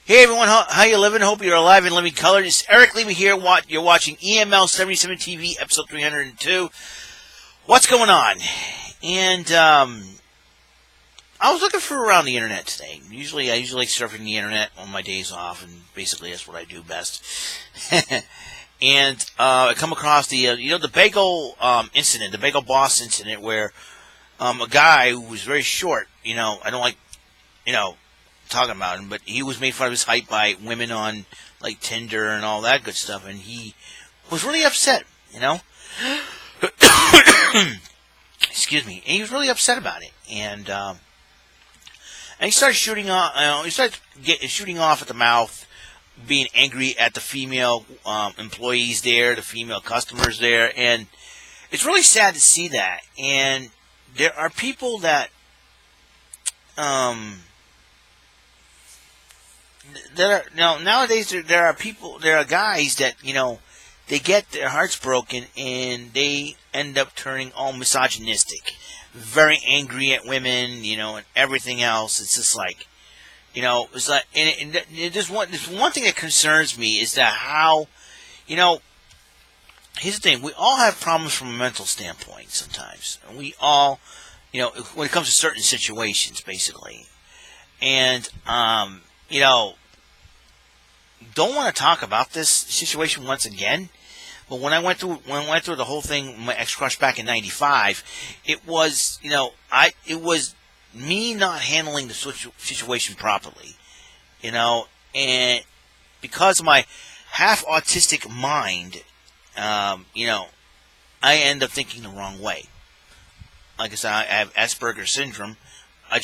Hey everyone, how you living? Hope you're alive and living color. It's Eric Levy here. You're watching EML77 TV, episode 302. What's going on? And I was looking for around the internet today. I usually like surfing the internet on my days off, and basically that's what I do best. And I come across the bagel incident, the bagel boss incident, where a guy who was very short. I don't like talking about him, but he was made fun of his height by women on like Tinder and all that good stuff, and he was really upset. Excuse me. And he was really upset about it, and he started shooting off. He started shooting off at the mouth, being angry at the female employees there, the female customers there, and it's really sad to see that. And there are people that nowadays there are guys that they get their hearts broken and they end up turning all misogynistic, very angry at women, and everything else. It's just like, it's like, and there's one thing that concerns me is that how, here's the thing: we all have problems from a mental standpoint sometimes, and we all, when it comes to certain situations, basically, and don't want to talk about this situation once again. But when I went through the whole thing with my ex-crush back in '95, it was it was me not handling the situation properly, and because of my half autistic mind, I end up thinking the wrong way. Like I said, I have Asperger's syndrome. I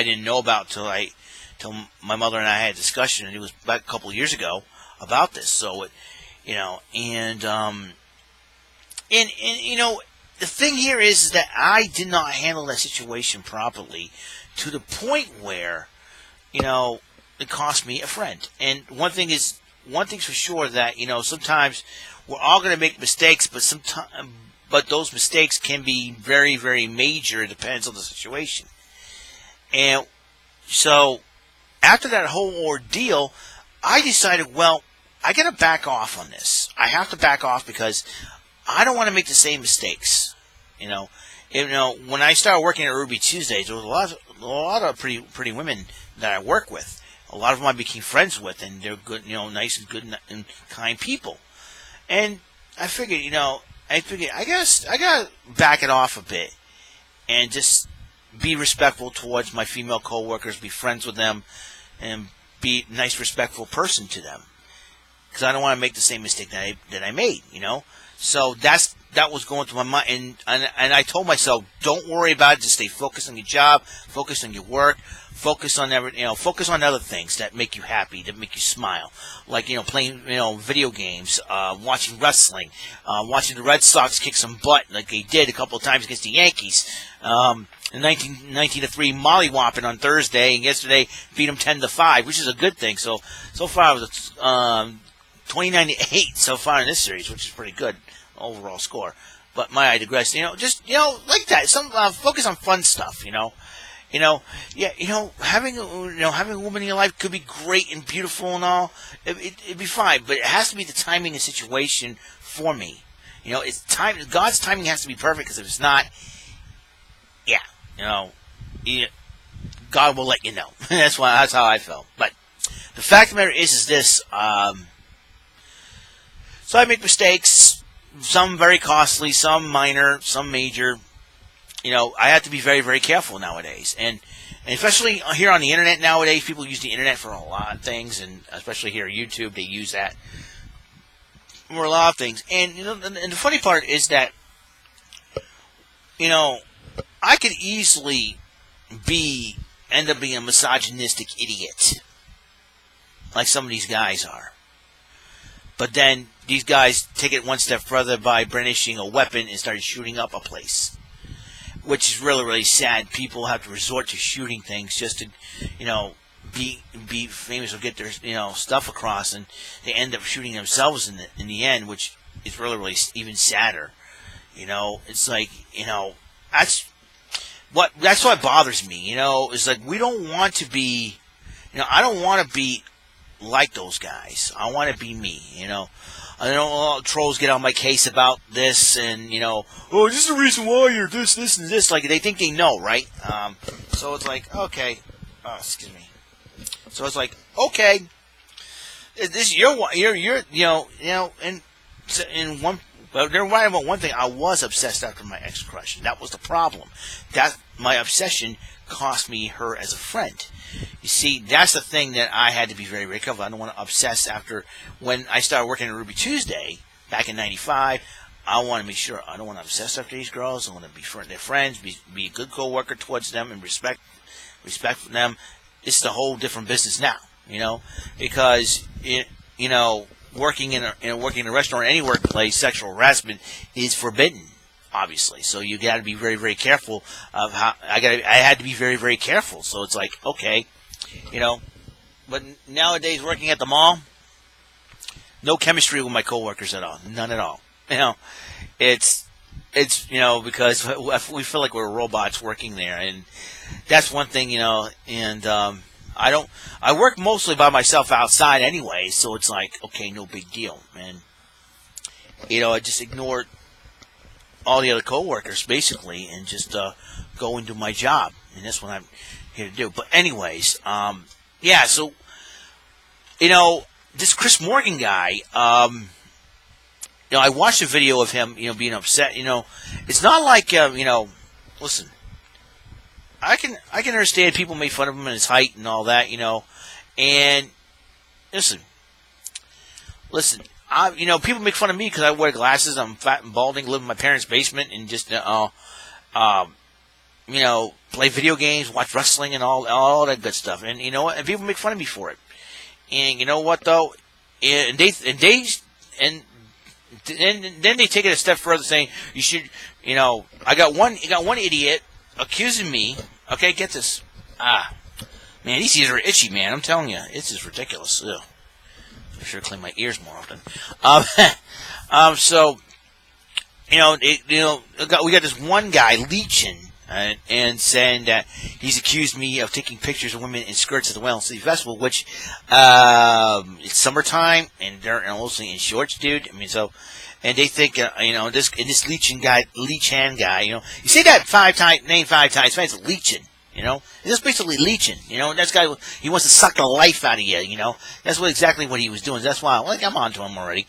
didn't know about till my mother and I had a discussion, and it was back a couple of years ago about this. So the thing here is that I did not handle that situation properly to the point where, it cost me a friend. And one thing's for sure, that sometimes we're all going to make mistakes, but those mistakes can be very, very major. It depends on the situation. And so after that whole ordeal, I decided, well, I got to back off on this. I have to back off because I don't want to make the same mistakes. When I started working at Ruby Tuesdays, there was a lot of pretty women that I work with. A lot of them I became friends with, and they're good, nice and good and kind people. And I figured, I guess I got to back it off a bit and just be respectful towards my female coworkers, be friends with them, and be a nice, respectful person to them, because I don't want to make the same mistake that I made, So that was going through my mind, and I told myself, don't worry about it. Just stay focused on your job, focus on your work, focus on focus on other things that make you happy, that make you smile, like playing video games, watching wrestling, watching the Red Sox kick some butt like they did a couple of times against the Yankees. 19-3 mollywhopping on Thursday, and yesterday beat them 10-5, which is a good thing. So far it was 29-8 so far in this series, which is pretty good overall score. But I digress. Just like that. Some focus on fun stuff. Having a woman in your life could be great and beautiful and all. It'd be fine, but it has to be the timing and situation for me. It's time. God's timing has to be perfect, because if it's not, God will let you know. That's how I felt. But the fact of the matter is this. So I make mistakes, some very costly, some minor, some major. I have to be very, very careful nowadays. And especially here on the internet nowadays, people use the internet for a lot of things, and especially here on YouTube, they use that for a lot of things. And and the funny part is that I could easily end up being a misogynistic idiot, like some of these guys are. But then these guys take it one step further by brandishing a weapon and start shooting up a place, which is really, really sad. People have to resort to shooting things just to, be famous or get their, stuff across, and they end up shooting themselves in the end, which is really, really even sadder. It's like, that's what bothers me. It's like, we don't want to be, I don't want to be like those guys. I want to be me, you know. I know all trolls get on my case about this, and you know, oh, this is the reason why you're this, this, and this. Like they think they know, right? So it's like, okay, excuse me. So it's like, okay, this you're and in one. But they're right about one thing. I was obsessed after my ex-crush. That was the problem. That my obsession cost me her as a friend. You see, that's the thing that I had to be very, very careful. I don't want to obsess after when I started working at Ruby Tuesday back in '95. I want to make sure I don't want to obsess after these girls. I want to be their friends, be a good co-worker towards them, and respect them. It's a whole different business now, you know, because working in a restaurant or any workplace, sexual harassment is forbidden, obviously. So you got to be very, very careful of how I had to be very, very careful. So it's like, okay, you know, but nowadays working at the mall, no chemistry with my coworkers at all, none at all. You know, it's because we feel like we're robots working there, and that's one thing, you know, and I work mostly by myself outside anyway, so it's like, okay, no big deal, man. You know, I just ignored all the other coworkers basically, and just go into my job, and that's what I'm here to do. But anyways, yeah. So, you know, this Chris Morgan guy, you know, I watched a video of him, you know, being upset. You know, it's not like, you know, listen, I can understand people make fun of him and his height and all that, you know, and listen, you know, people make fun of me because I wear glasses, I'm fat and balding, live in my parents' basement, and just, you know, play video games, watch wrestling, and all that good stuff. And you know what? And people make fun of me for it. And you know what though? And then they take it a step further, saying you should, you know, I got one idiot accusing me. Okay, get this. Man, these ears are itchy, man. I'm telling you, it's just ridiculous. Ugh. I should clean my ears more often. So, you know, we got this one guy leeching and saying that he's accused me of taking pictures of women in skirts at the WEML-TV festival, which it's summertime and they're mostly in shorts, dude. I mean, so, and they think, you know, this leeching guy, leech-hand guy, you know, you say that name five times, it's leeching. You know, it's basically leeching. You know, that guy, he wants to suck the life out of you. You know, that's exactly what he was doing. That's why, like, I'm on to him already.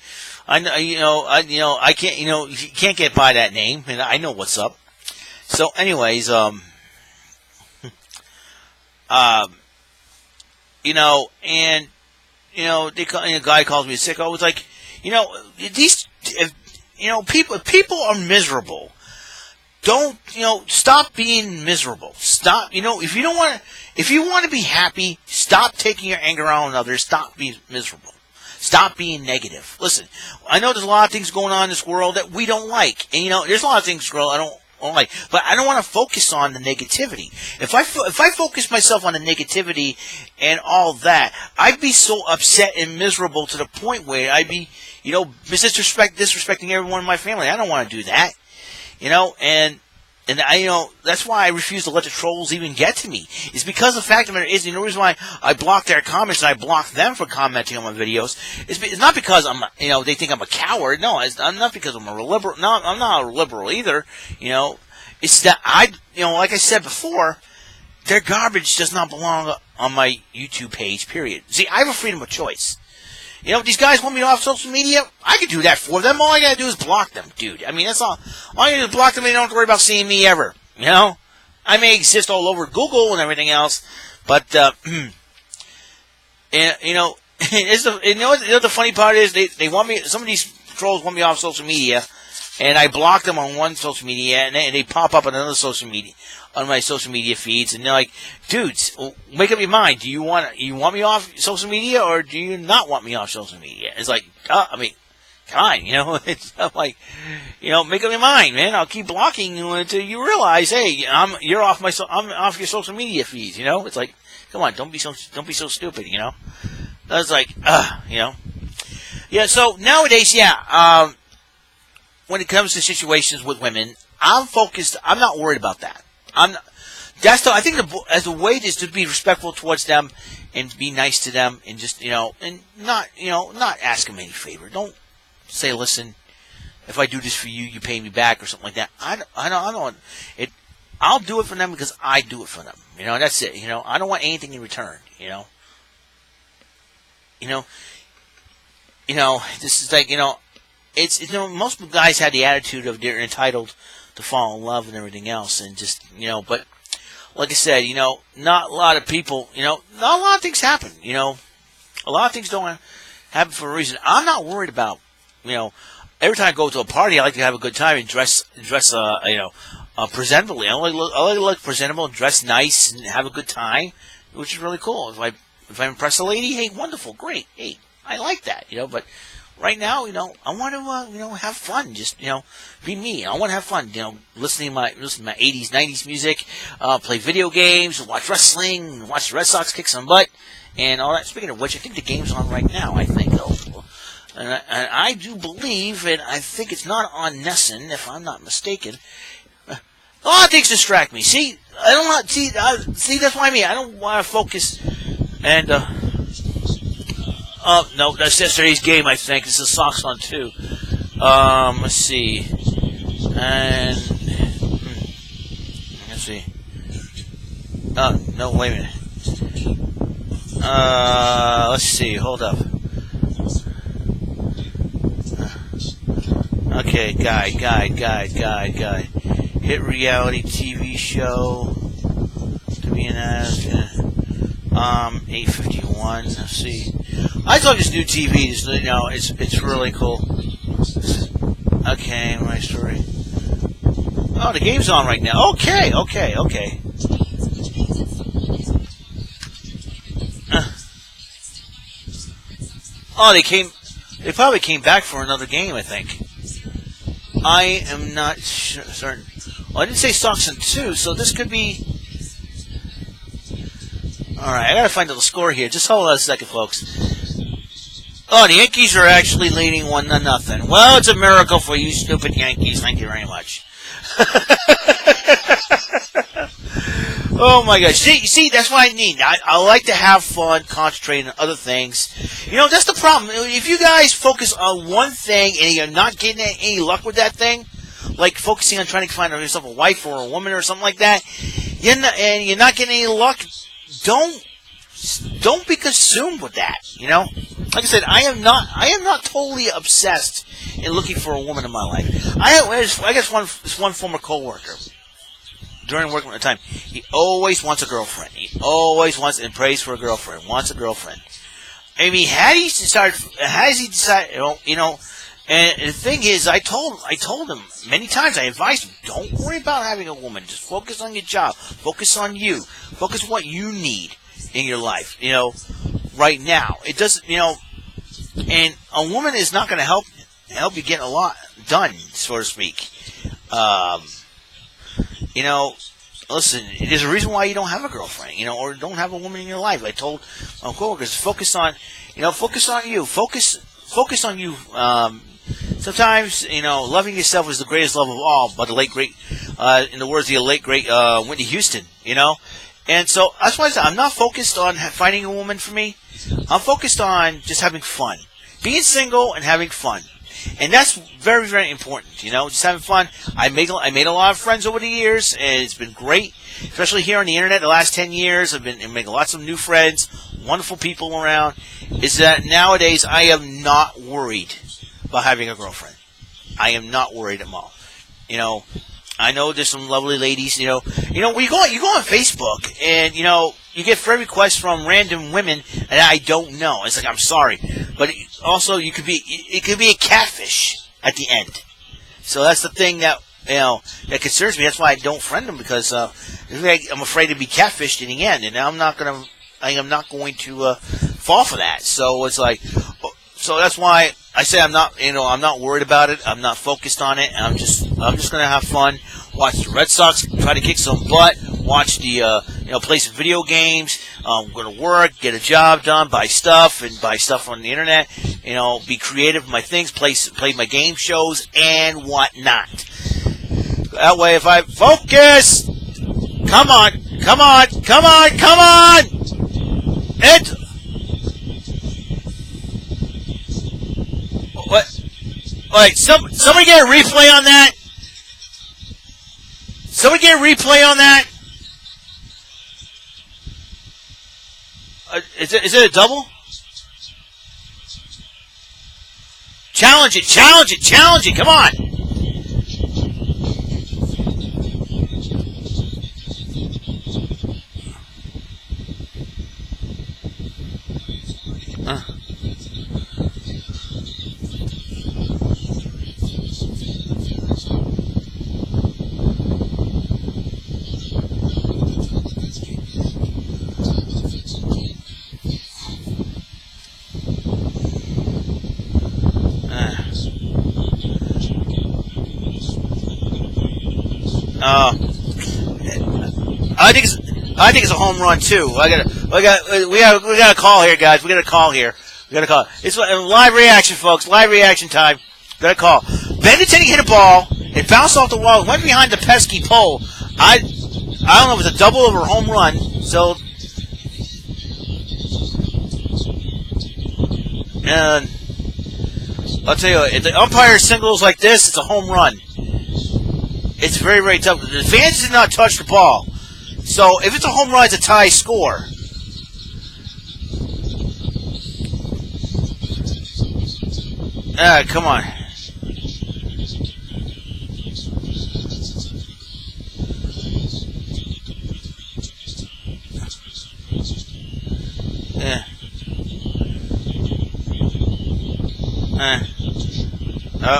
I can't, you know, you can't get by that name, and I know what's up. So, anyways, you know, and you know, a guy calls me a sicko. It's like, you know, people are miserable. Don't, you know, stop being miserable. Stop, you know, if you want to be happy, stop taking your anger out on others. Stop being miserable. Stop being negative. Listen, I know there's a lot of things going on in this world that we don't like. And, you know, there's a lot of things, I don't like. But I don't want to focus on the negativity. If I focus myself on the negativity and all that, I'd be so upset and miserable to the point where I'd be, you know, disrespecting everyone in my family. I don't want to do that. You know, and I, you know, that's why I refuse to let the trolls even get to me. It's because the fact of the matter is, you know, the reason why I block their comments and I block them for commenting on my videos it's not because I'm, you know, they think I'm a coward. No, it's not because I'm a liberal. No, I'm not a liberal either. You know, it's that you know, like I said before, their garbage does not belong on my YouTube page. Period. See, I have a freedom of choice. You know, if these guys want me off social media, I can do that for them. All I gotta do is block them, dude. I mean, that's all. All I gotta do is block them and they don't have to worry about seeing me ever. You know? I may exist all over Google and everything else, but, and, you know, the funny part is they want me, some of these trolls want me off social media, and I block them on one social media, and they pop up on another social media, on my social media feeds, and they're like, dudes, make up your mind. Do you want me off social media, or do you not want me off social media? It's like, I mean, come on, you know, it's like, you know, make up your mind, man. I'll keep blocking you until you realize, hey, I'm off your social media feeds, you know. It's like, come on, don't be so stupid, you know. That's like, you know, yeah. So nowadays, yeah, when it comes to situations with women, I'm focused. I'm not worried about that. I think as a way is to be respectful towards them and be nice to them, and just and not not ask them any favor. Don't say, listen, if I do this for you, you pay me back or something like that. I don't it. I'll do it for them because I do it for them. That's it. I don't want anything in return. This is like it's most guys have the attitude of they're entitled to fall in love and everything else, and just but like I said, not a lot of people, not a lot of things happen. A lot of things don't happen for a reason. I'm not worried about, every time I go to a party, I like to have a good time and dress, presentably. I like to look presentable, dress nice, and have a good time, which is really cool. If I impress a lady, hey, wonderful, great, hey, I like that, But right now, I want to, have fun. Just, be me. I want to have fun. Listening to my 80s, 90s music, play video games, watch wrestling, watch the Red Sox kick some butt, and all that. Speaking of which, I think the game's on right now. I think, and I do believe, and I think it's not on Nessun, if I'm not mistaken. A lot of things distract me. See, I don't want. See, that's what I mean. I don't want to focus. And no, that's yesterday's game. I think this is Sox on 2. Let's see. And let's see. No, wait a minute. Let's see. Hold up. Okay, guy. Hit reality TV show. To be an ass. 8:51. Let's see. I thought this new TV. It's really cool. Okay, my story. Oh, the game's on right now. Okay. Oh, they probably came back for another game, I think. I am not certain. Well, I didn't say Sox in 2, so this could be... Alright, I gotta find out the score here. Just hold on a second, folks. Oh, the Yankees are actually leading 1-0. Well, it's a miracle for you stupid Yankees. Thank you very much. Oh my gosh. See, that's what I need. I like to have fun, concentrate on other things. That's the problem. If you guys focus on one thing and you're not getting any luck with that thing, like focusing on trying to find yourself a wife or a woman or something like that, and you're not getting any luck, don't be consumed with that. Like I said, I am not totally obsessed in looking for a woman in my life. I guess one former coworker during working at the time, he always wants a girlfriend. He always wants and prays for a girlfriend. Wants a girlfriend. I mean, has he decided? And the thing is, I told him many times. I advised him, don't worry about having a woman. Just focus on your job. Focus on you. Focus on what you need in your life. Right now, it doesn't. And a woman is not going to help you get a lot done, so to speak. Listen, there's a reason why you don't have a girlfriend, or don't have a woman in your life. I told my coworkers, focus on you. Focus on you. Sometimes, loving yourself is the greatest love of all, but the late great, in the words of the late great Whitney Houston, And so that's why I said I'm not focused on finding a woman for me. I'm focused on just having fun, being single and having fun. And that's very, very important, just having fun. I made a lot of friends over the years, and it's been great, especially here on the internet. The last 10 years, I've been making lots of new friends, wonderful people around. Is that nowadays I am not worried about having a girlfriend. I am not worried at all. I know there's some lovely ladies. When you go on Facebook, and you get friend requests from random women that I don't know. It's like, I'm sorry, but also it could be a catfish at the end. So that's the thing that that concerns me. That's why I don't friend them, because I'm afraid to be catfished in the end, and I am not going to fall for that. So it's like, so that's why I say I'm not worried about it. I'm not focused on it. I'm just gonna have fun. Watch the Red Sox try to kick some butt. Watch the play some video games. I'm gonna work, get a job done, buy stuff on the internet. Be creative with my things, play my game shows and whatnot. That way, if I focus, come on. It. What? Wait, somebody get a replay on that? Somebody get a replay on that? Is it a double? Challenge it, challenge it, challenge it, come on! I think it's a home run too. We got a call here, guys. We got a call here. It's a live reaction, folks. Live reaction time. Got a call. Benintendi hit a ball. It bounced off the wall. Went behind the pesky pole. I don't know if it's a double or a home run. So, and I'll tell you, if the umpire signals like this, it's a home run. It's very, very tough. The fans did not touch the ball. So, if it's a home run, it's a tie score. Come on. Yeah.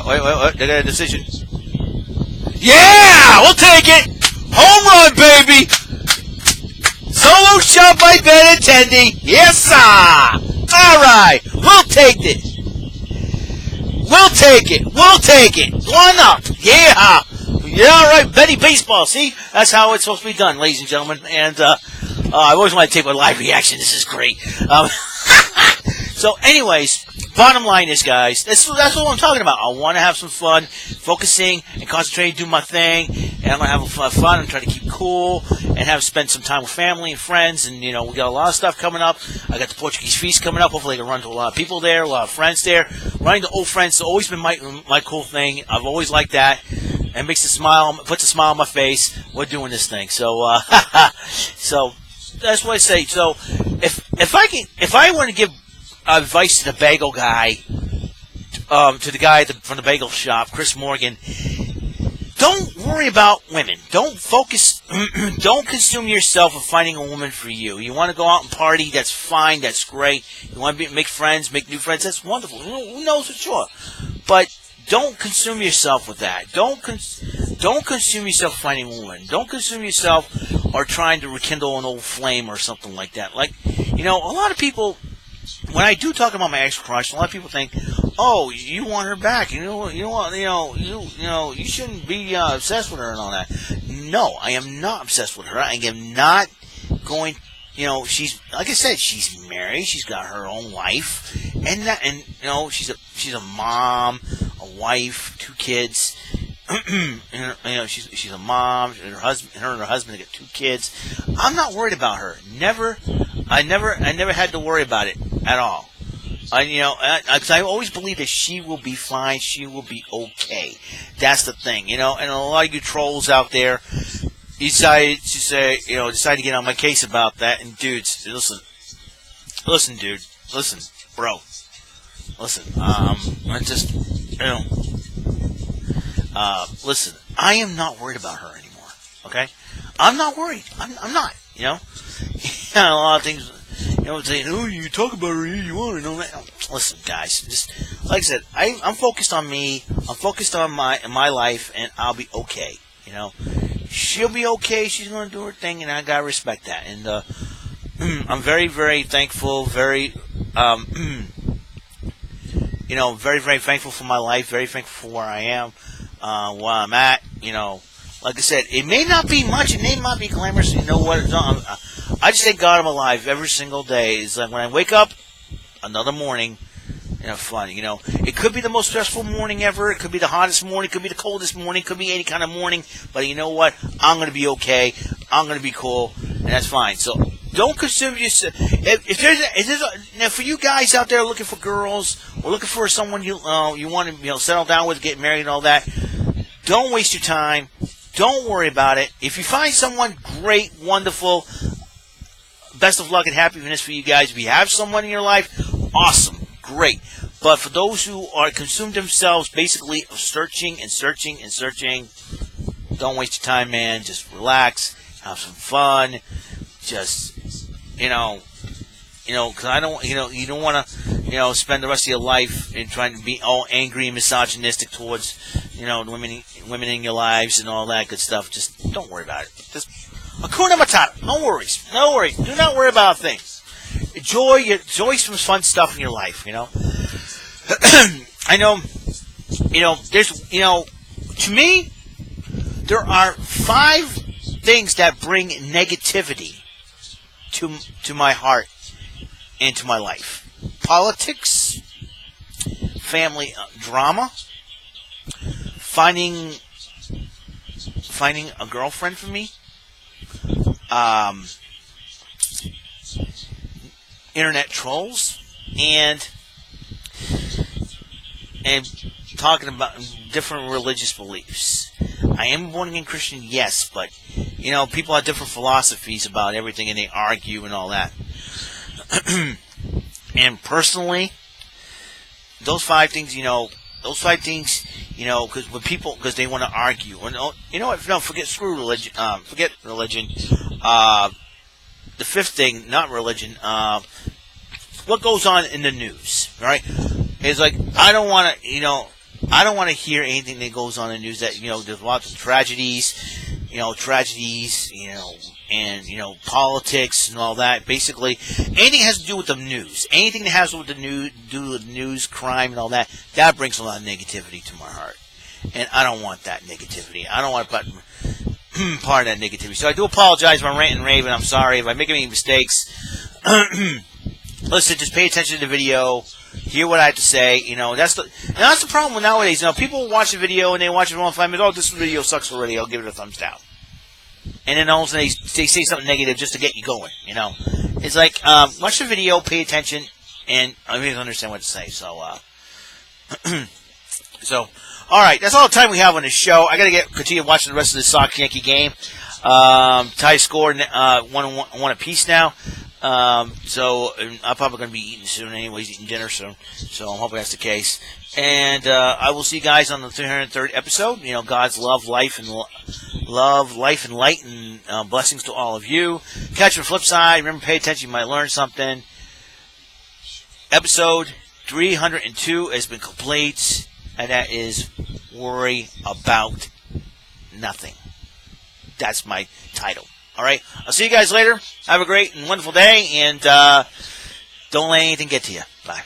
Wait. They got a decision. Yeah! We'll take it! Home run, baby! Solo shot by Benintendi. Yes, sir! Alright! We'll take it! We'll take it! 1-up! Yeah! Yeah, alright, Betty Baseball. See? That's how it's supposed to be done, ladies and gentlemen. And, I always want to take my live reaction. This is great. So, anyways, bottom line is, guys, that's what I'm talking about. I want to have some fun, focusing and concentrating, do my thing, and I'm going to have fun and try to keep cool and spend some time with family and friends. And, we got a lot of stuff coming up. I got the Portuguese feast coming up. Hopefully I can run to a lot of people there, a lot of friends there. Running to old friends has always been my cool thing. I've always liked that. It makes puts a smile on my face. We're doing this thing. So, so that's what I say. So, if I want to give advice to the bagel guy, to the guy from the bagel shop, Chris Morgan, don't worry about women. Don't focus. Don't consume yourself with finding a woman for you. You want to go out and party? That's fine. That's great. You want to make friends, make new friends? That's wonderful. Who knows for sure? But don't consume yourself with that. Don't consume yourself finding a woman. Don't consume yourself or trying to rekindle an old flame or something like that. Like, a lot of people, when I do talk about my ex-crush, a lot of people think, "Oh, you want her back? You shouldn't be obsessed with her and all that." No, I am not obsessed with her. I am not going. She's, like I said, she's married. She's got her own life, and she's a mom, a wife, 2 kids. She's a mom. Her and her husband got 2 kids. I'm not worried about her. I never had to worry about it at all. I always believe that she will be fine. She will be okay. That's the thing, and a lot of you trolls out there, you decided to get on my case about that. And dudes, listen, dude, listen, bro, listen. Listen. I am not worried about her anymore. Okay, I'm not worried. I'm not. A lot of things. Saying, "Oh, you talk about her, you want to know that." Listen, guys, just like I said, I'm focused on me. I'm focused on my life, and I'll be okay. She'll be okay. She's going to do her thing, and I gotta respect that. And I'm very, very thankful. Very, very, very thankful for my life. Very thankful for where I am, where I'm at. Like I said, it may not be much. It may not be glamorous. You know what? I just thank God I'm alive every single day. It's like when I wake up, another morning, fun. It could be the most stressful morning ever. It could be the hottest morning. It could be the coldest morning. It could be any kind of morning. But you know what? I'm going to be okay. I'm going to be cool. And that's fine. So Don't consume yourself. If there's now for you guys out there looking for girls or looking for someone you want to settle down with, get married, and all that, don't waste your time. Don't worry about it. If you find someone great, wonderful, best of luck and happiness for you guys. If you have someone in your life, awesome, great. But for those who are consumed themselves, basically searching and searching and searching, don't waste your time, man. Just relax, have some fun. Just, because I don't, you don't want to, spend the rest of your life in trying to be all angry and misogynistic towards, women in your lives and all that good stuff. Just don't worry about it. Just Hakuna Matata. No worries. No worries. Do not worry about things. Enjoy some fun stuff in your life. I know. There's, to me, there are 5 things that bring negativity to my heart and to my life. Politics, family drama, finding a girlfriend for me, internet trolls, and talking about different religious beliefs. I am a born-again Christian, yes, but people have different philosophies about everything, and they argue and all that. And personally, those 5 things, because they want to argue, and screw religion, forget religion. The 5th thing, not religion, what goes on in the news, right? It's like I don't want to hear anything that goes on in the news that there's lots of tragedies, and politics and all that. Basically, anything that has to do with the news, anything that has to do with news, crime, and all that, that brings a lot of negativity to my heart, and I don't want that negativity. I don't want to put part of that negativity. So I do apologize if I'm ranting and raving. I'm sorry if I make any mistakes. Listen, just pay attention to the video. Hear what I have to say. That's the problem with nowadays. People watch the video and they watch it for 5 minutes. Oh, this video sucks already. I'll give it a thumbs down. And then all of a sudden they say something negative just to get you going. It's like watch the video, pay attention, and I really understand what to say. So, all right, that's all the time we have on this show. I got to continue watching the rest of the Sox Yankee game. Tie score 1-1 apiece now. So I'm probably going to be eating soon anyways, eating dinner soon. So I'm hoping that's the case. And I will see you guys on the 303rd episode. God's love, life, and light, and blessings to all of you. Catch the flip side. Remember, pay attention. You might learn something. Episode 302 has been complete, and that is worry about nothing. That's my title. All right. I'll see you guys later. Have a great and wonderful day, and don't let anything get to you. Bye.